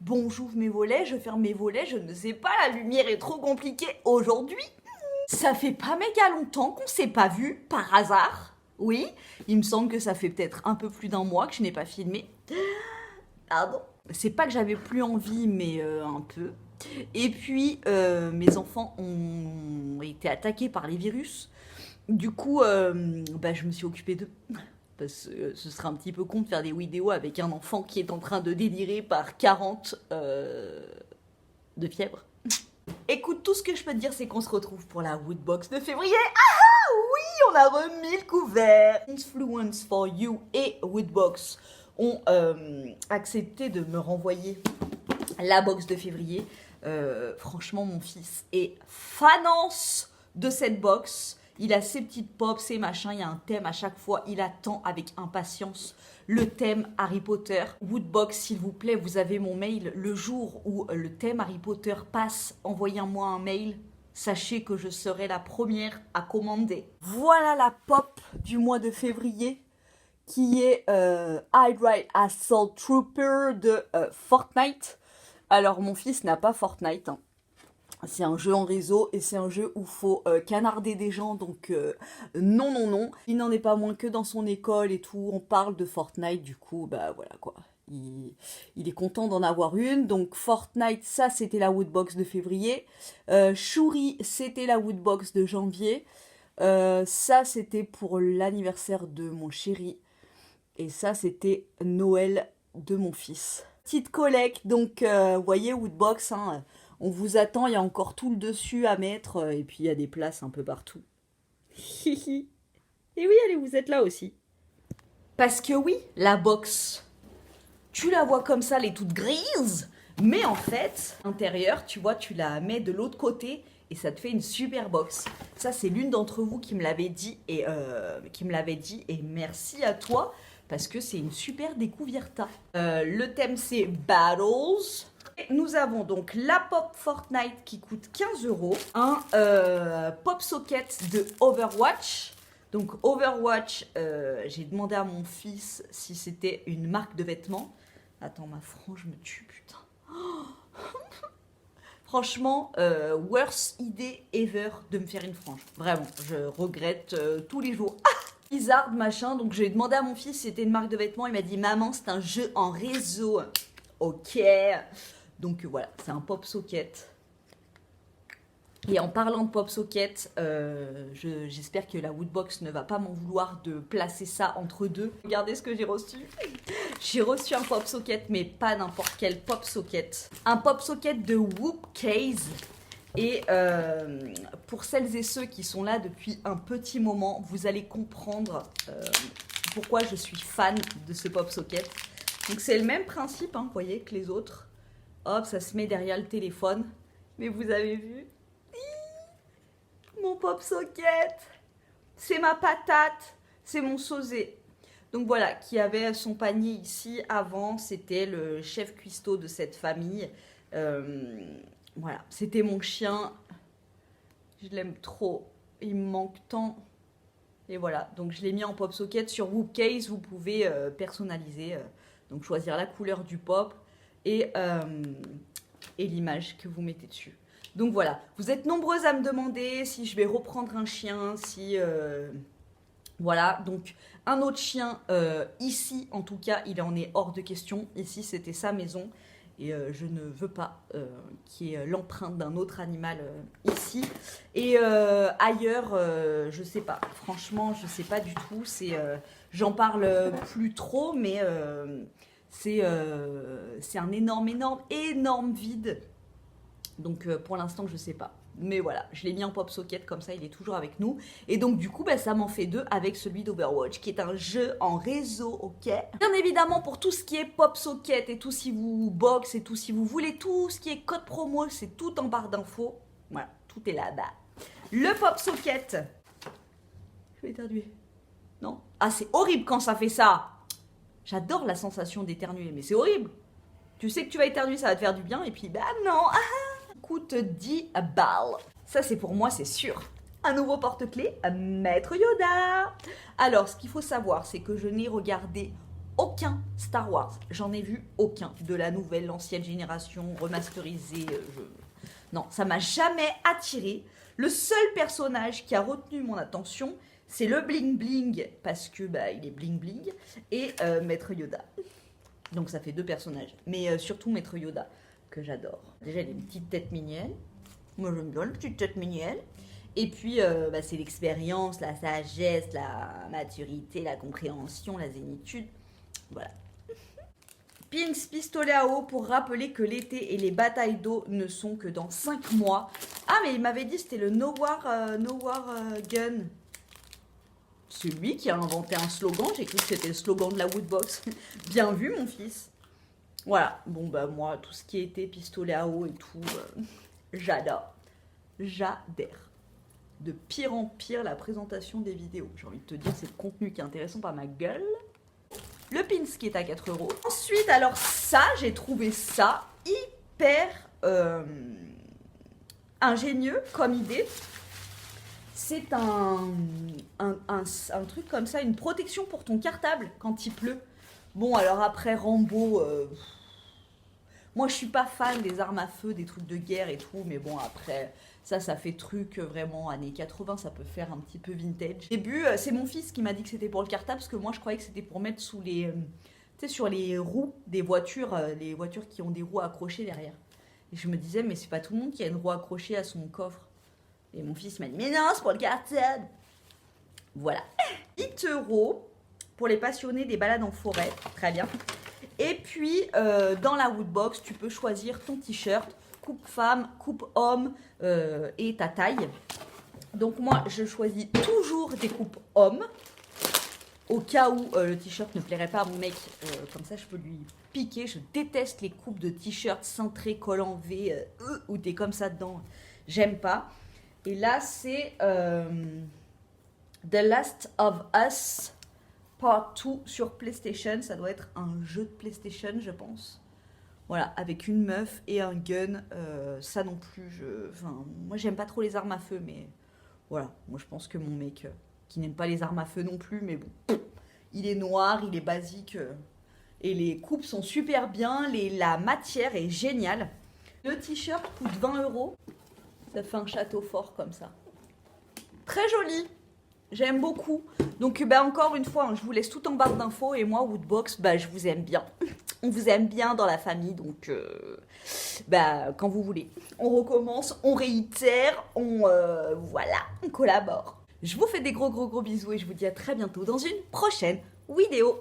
Bon, j'ouvre mes volets, je ferme mes volets, je ne sais pas, la lumière est trop compliquée aujourd'hui. Ça fait pas méga longtemps qu'on s'est pas vu, par hasard. Oui, il me semble que ça fait peut-être un peu plus d'un mois que je n'ai pas filmé. Pardon. C'est pas que j'avais plus envie, mais un peu. Et puis, mes enfants ont été attaqués par les virus. Du coup, je me suis occupée d'eux. Parce que ce serait un petit peu con de faire des vidéos avec un enfant qui est en train de délirer par 40 de fièvre. Écoute, tout ce que je peux te dire, c'est qu'on se retrouve pour la Woodbox de février. Ah oui, on a remis le couvert. Influence for You et Woodbox ont accepté de me renvoyer la box de février. Franchement, mon fils est fanance de cette box. Il a ses petites pops, ses machins, il y a un thème à chaque fois. Il attend avec impatience le thème Harry Potter. Woodbox, s'il vous plaît, vous avez mon mail. Le jour où le thème Harry Potter passe, envoyez-moi un mail. Sachez que je serai la première à commander. Voilà la pop du mois de février qui est Hydra Assault Trooper de Fortnite. Alors mon fils n'a pas Fortnite, hein. C'est un jeu en réseau et c'est un jeu où il faut canarder des gens, donc non, non, non. Il n'en est pas moins que dans son école et tout, on parle de Fortnite, du coup, bah voilà quoi. Il est content d'en avoir une, donc Fortnite, ça c'était la Woodbox de février. Shuri, c'était la Woodbox de janvier. Ça c'était pour l'anniversaire de mon chéri. Et ça c'était Noël de mon fils. Petite collecte, donc vous voyez Woodbox, hein, on vous attend, il y a encore tout le dessus à mettre, et puis il y a des places un peu partout. Et oui, allez, vous êtes là aussi. Parce que oui, la box, tu la vois comme ça, elle est toute grise, mais en fait, l'intérieur, tu vois, tu la mets de l'autre côté et ça te fait une super box. Ça, c'est l'une d'entre vous qui me l'avait dit et merci à toi parce que c'est une super découverta. Le thème c'est Battles. Nous avons donc la pop Fortnite qui coûte 15 euros, un pop socket de Overwatch. Donc Overwatch, j'ai demandé à mon fils si c'était une marque de vêtements. Attends, ma frange me tue, putain. Oh. Franchement, worst idée ever de me faire une frange. Vraiment, je regrette tous les jours. Ah, Blizzard, machin. Donc j'ai demandé à mon fils si c'était une marque de vêtements. Il m'a dit, maman, c'est un jeu en réseau. Ok. Donc voilà, c'est un pop socket. Et en parlant de pop socket, j'espère que la Woodbox ne va pas m'en vouloir de placer ça entre deux. Regardez ce que j'ai reçu. J'ai reçu un pop socket, mais pas n'importe quel pop socket. Un pop socket de Whoop Case. Et pour celles et ceux qui sont là depuis un petit moment, vous allez comprendre pourquoi je suis fan de ce pop socket. Donc c'est le même principe, hein, vous voyez, que les autres. Hop, ça se met derrière le téléphone. Mais vous avez vu? Mon pop socket, c'est ma patate, c'est mon sosé. Donc voilà, qui avait son panier ici avant, c'était le chef cuistot de cette famille. Voilà, c'était mon chien. Je l'aime trop, il me manque tant. Et voilà, donc je l'ai mis en pop socket sur Whoop Case. Vous pouvez personnaliser, donc choisir la couleur du pop et l'image que vous mettez dessus. Donc voilà, vous êtes nombreuses à me demander si je vais reprendre un chien, si... voilà, donc un autre chien, ici en tout cas, il en est hors de question. Ici, c'était sa maison et je ne veux pas qu'il y ait l'empreinte d'un autre animal ici. Et ailleurs, je sais pas, franchement, je sais pas du tout. J'en parle plus trop, mais c'est un énorme vide. Donc pour l'instant, je sais pas. Mais voilà, je l'ai mis en pop socket comme ça, il est toujours avec nous. Et donc du coup, ça m'en fait deux avec celui d'Overwatch, qui est un jeu en réseau, ok. Bien évidemment, pour tout ce qui est pop socket et tout si vous box et tout si vous voulez, tout ce qui est code promo, c'est tout en barre d'infos. Voilà, tout est là-bas. Le pop socket. Je vais éternuer. Non? Ah, c'est horrible quand ça fait ça. J'adore la sensation d'éternuer, mais c'est horrible. Tu sais que tu vas éternuer, ça va te faire du bien, et puis bah non. Coûte 10 balles. Ça, c'est pour moi, c'est sûr. Un nouveau porte-clés, Maître Yoda. Alors, ce qu'il faut savoir, c'est que je n'ai regardé aucun Star Wars. J'en ai vu aucun. De la nouvelle, l'ancienne génération, remasterisée. Non, ça m'a jamais attiré. Le seul personnage qui a retenu mon attention, c'est le Bling Bling, parce que bah, il est Bling Bling, et Maître Yoda. Donc ça fait 2 personnages. Mais surtout Maître Yoda, que j'adore. Déjà, il a une petite tête mignonne. Moi, j'aime bien une petite tête mignonne. Et puis, bah, c'est l'expérience, la sagesse, la maturité, la compréhension, la zénitude. Voilà. Pins, pistolet à eau pour rappeler que l'été et les batailles d'eau ne sont que dans 5 mois. Ah, mais il m'avait dit que c'était le No War Gun. C'est lui qui a inventé un slogan. J'ai cru que c'était le slogan de la Woodbox. Bien vu, mon fils. Voilà. Bon, bah, moi, tout ce qui était pistolet à eau et tout, j'adore. J'adhère. De pire en pire, la présentation des vidéos. J'ai envie de te dire, c'est le contenu qui est intéressant par ma gueule. Le pins qui est à 4 €. Ensuite, alors ça, j'ai trouvé ça hyper ingénieux comme idée. C'est un truc comme ça, une protection pour ton cartable quand il pleut. Bon, alors après Rambo, moi je suis pas fan des armes à feu, des trucs de guerre et tout, mais bon après, ça fait truc vraiment années 80, ça peut faire un petit peu vintage. Au début, c'est mon fils qui m'a dit que c'était pour le cartable, parce que moi je croyais que c'était pour mettre sous les, tu sais, sur les roues des voitures, les voitures qui ont des roues accrochées derrière. Et je me disais, mais c'est pas tout le monde qui a une roue accrochée à son coffre. Et mon fils m'a dit, mais non, c'est pour le cartable. Voilà. 8 € pour les passionnés des balades en forêt, très bien. Et puis, dans la Woodbox, tu peux choisir ton t-shirt, coupe femme, coupe homme et ta taille. Donc moi, je choisis toujours des coupes hommes, au cas où le t-shirt ne plairait pas à mon mec. Comme ça, je peux lui piquer. Je déteste les coupes de t-shirt cintrés, collants V, où t'es comme ça dedans. J'aime pas. Et là, c'est The Last of Us Part 2 sur PlayStation. Ça doit être un jeu de PlayStation, je pense. Voilà, avec une meuf et un gun. Ça non plus, enfin, moi, j'aime pas trop les armes à feu, mais voilà. Moi, je pense que mon mec, qui n'aime pas les armes à feu non plus, mais bon, il est noir, il est basique. Et les coupes sont super bien. La matière est géniale. Le t-shirt coûte 20 €. Ça fait un château fort comme ça. Très joli. J'aime beaucoup. Donc, bah, encore une fois, hein, je vous laisse tout en barre d'infos. Et moi, Woodbox, bah, je vous aime bien. On vous aime bien dans la famille. Donc, bah, quand vous voulez. On recommence, on réitère, voilà, on collabore. Je vous fais des gros bisous et je vous dis à très bientôt dans une prochaine vidéo.